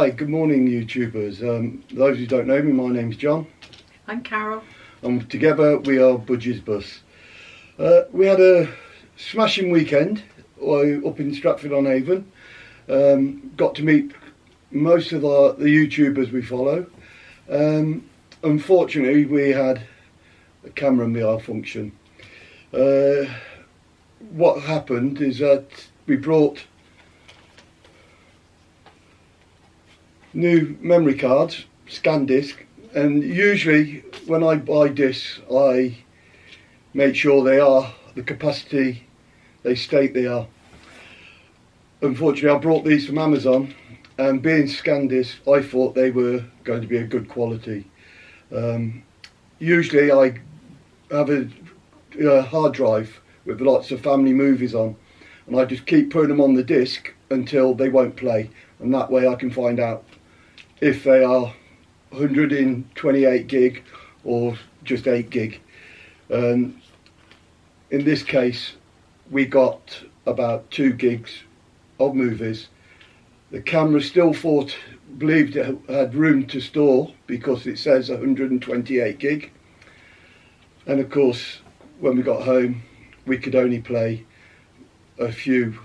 Hi, good morning YouTubers. Those who don't know me, my name's John. I'm Carol. And together we are Budgie's Bus. We had a smashing weekend up in Stratford-on-Avon. Got to meet most of the YouTubers we follow. Unfortunately, we had a camera malfunction. What happened is that we brought new memory cards, scan disc, and usually when I buy discs I make sure they are the capacity they state they are. Unfortunately, I brought these from Amazon, and being scan discs I thought they were going to be a good quality. Usually I have a hard drive with lots of family movies on, and I just keep putting them on the disc until they won't play, and that way I can find out if they are 128 gig or just 8 gig. In this case we got about 2 gigs of movies. The camera still believed it had room to store because it says 128 gig, and of course when we got home we could only play a few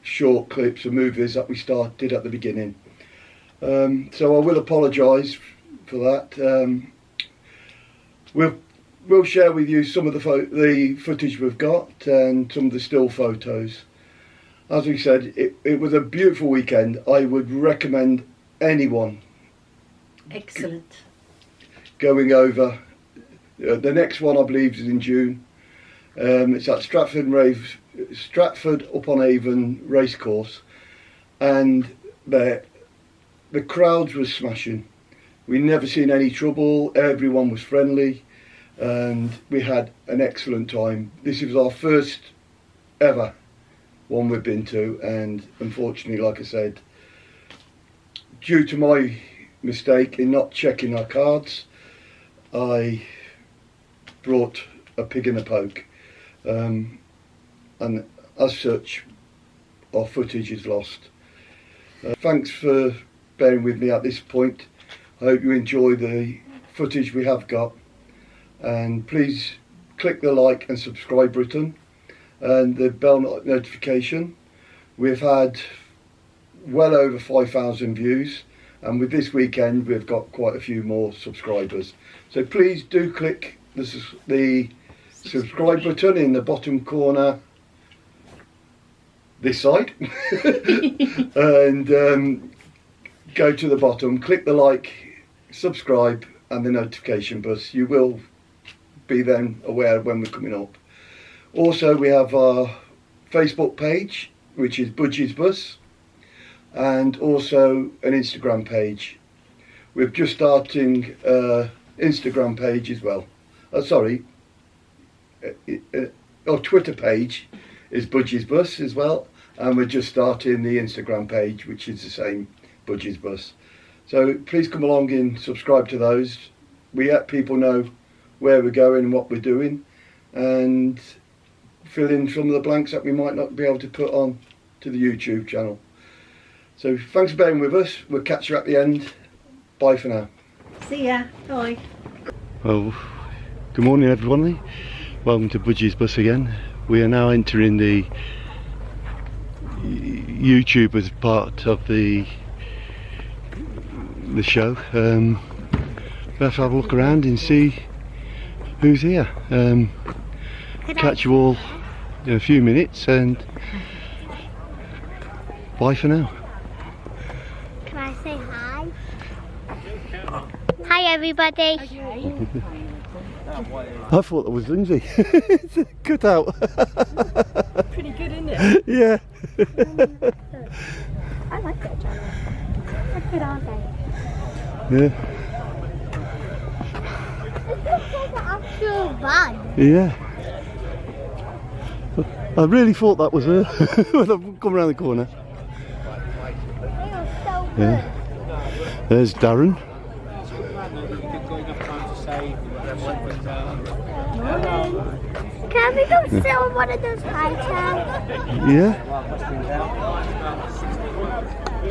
short clips of movies that we started at the beginning. So I will apologise for that. We'll share with you some of the footage we've got and some of the still photos. As we said, it was a beautiful weekend. I would recommend anyone going over. The next one I believe is in June. It's at Stratford-upon-Avon Racecourse, and the crowds were smashing. We never seen any trouble. Everyone was friendly, and we had an excellent time. This was our first ever one we've been to, and unfortunately, like I said, due to my mistake in not checking our cards, I brought a pig in a poke, and as such our footage is lost. Thanks for bearing with me at this point. I hope you enjoy the footage we have got, and please click the like and subscribe button and the bell notification. We've had well over 5,000 views, and with this weekend we've got quite a few more subscribers, so please do click the subscribe button in the bottom corner this side and go to the bottom, click the like, subscribe and the notification bell. You will be then aware when we're coming up. Also, we have our Facebook page, which is Budgie's Bus, and also an Instagram page. We're just starting Instagram page as well. Our Twitter page is Budgie's Bus as well, and we're just starting the Instagram page, which is the same, Budgie's Bus. So please come along and subscribe to those. We let people know where we're going and what we're doing, and fill in some of the blanks that we might not be able to put on to the YouTube channel. So thanks for bearing with us. We'll catch you at the end. Bye for now. See ya. Bye. Well, good morning everyone. Welcome to Budgie's Bus again. We are now entering the YouTubers part of the show. We'll have to have a look around and see who's here. Catch you all in a few minutes, and bye for now. Can I say hi? Hi everybody. I thought that was Lindsay. It's a cut out. Pretty good, isn't it? Yeah. I like that channel. They're good, aren't they? Yeah. It's just like an actual van. Yeah. I really thought that was her when I come around the corner. They are so good. Yeah. There's Darren. Can we come sit on one of those high chairs? Yeah. Get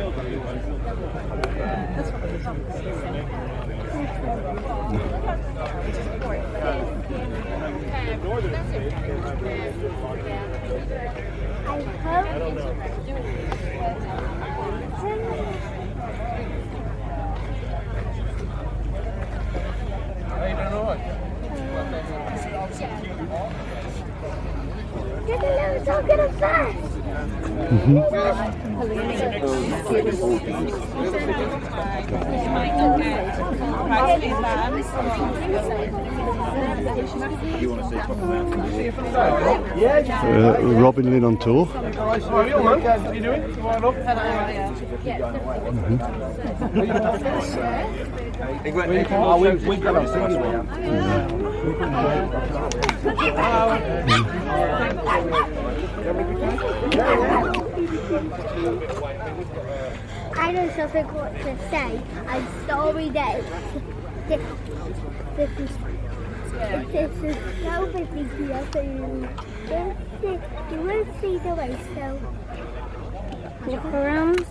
a little dog in a bus. Robin Lynn on tour. How are you, man? How are you doing? You all right? We've got our things we have. I know something what to say. I'm sorry that this is so busy here, so you won't see the way, so walk around.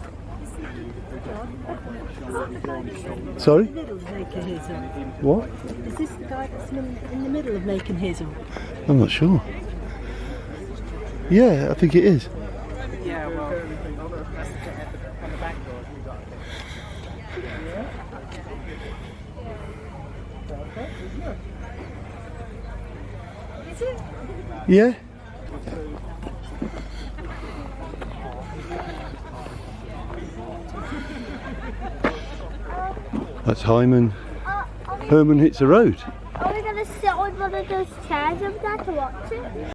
Sorry? In the middle of making his up. What? Is this the guy that's in the middle of making his up? I'm not sure. Yeah, I think it is. Yeah, well, that's on the back door. Is it? Yeah. That's Herman. Herman hits the road. Are we going to sit on one of those chairs over there to watch it?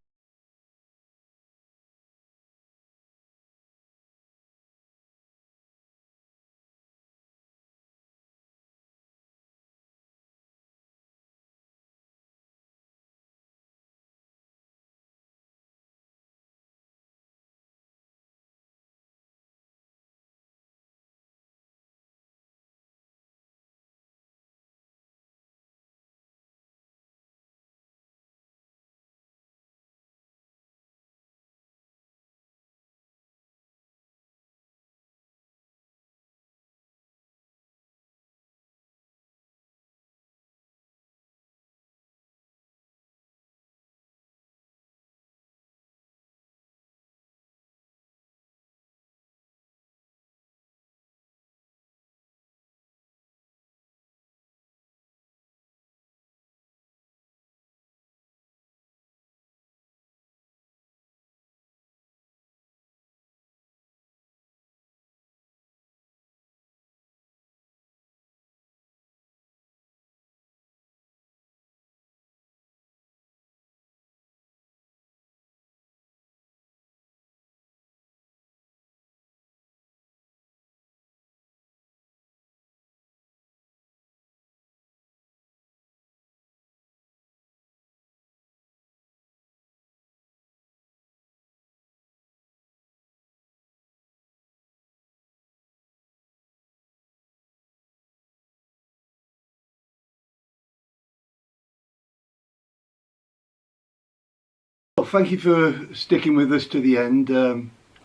Well, thank you for sticking with us to the end.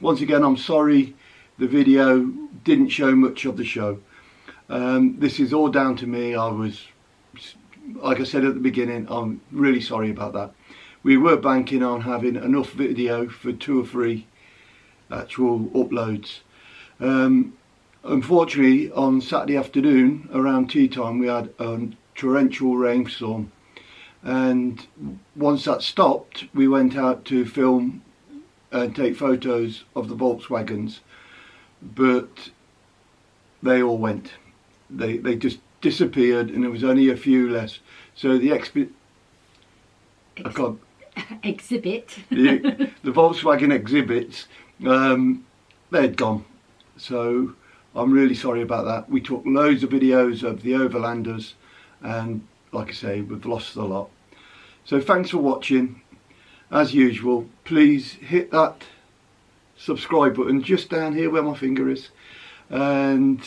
Once again, I'm sorry the video didn't show much of the show. This is all down to me. I was, like I said at the beginning, I'm really sorry about that. We were banking on having enough video for 2 or 3 actual uploads. Unfortunately, on Saturday afternoon around tea time we had a torrential rainstorm, and once that stopped we went out to film and take photos of the Volkswagens, but they all went. They just disappeared, and there was only a few less. So the exhibit the Volkswagen exhibits, they'd gone. So I'm really sorry about that. We took loads of videos of the Overlanders, and like I say, we've lost a lot. So thanks for watching. As usual, please hit that subscribe button just down here where my finger is, and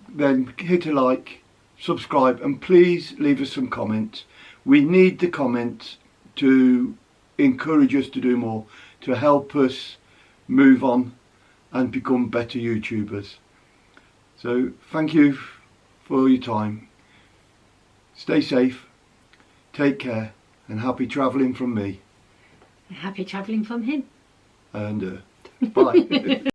then hit a like, subscribe, and please leave us some comments. We need the comments to encourage us to do more, to help us move on and become better YouTubers. So thank you for your time. Stay safe, take care, and happy travelling from me. Happy travelling from him. And bye.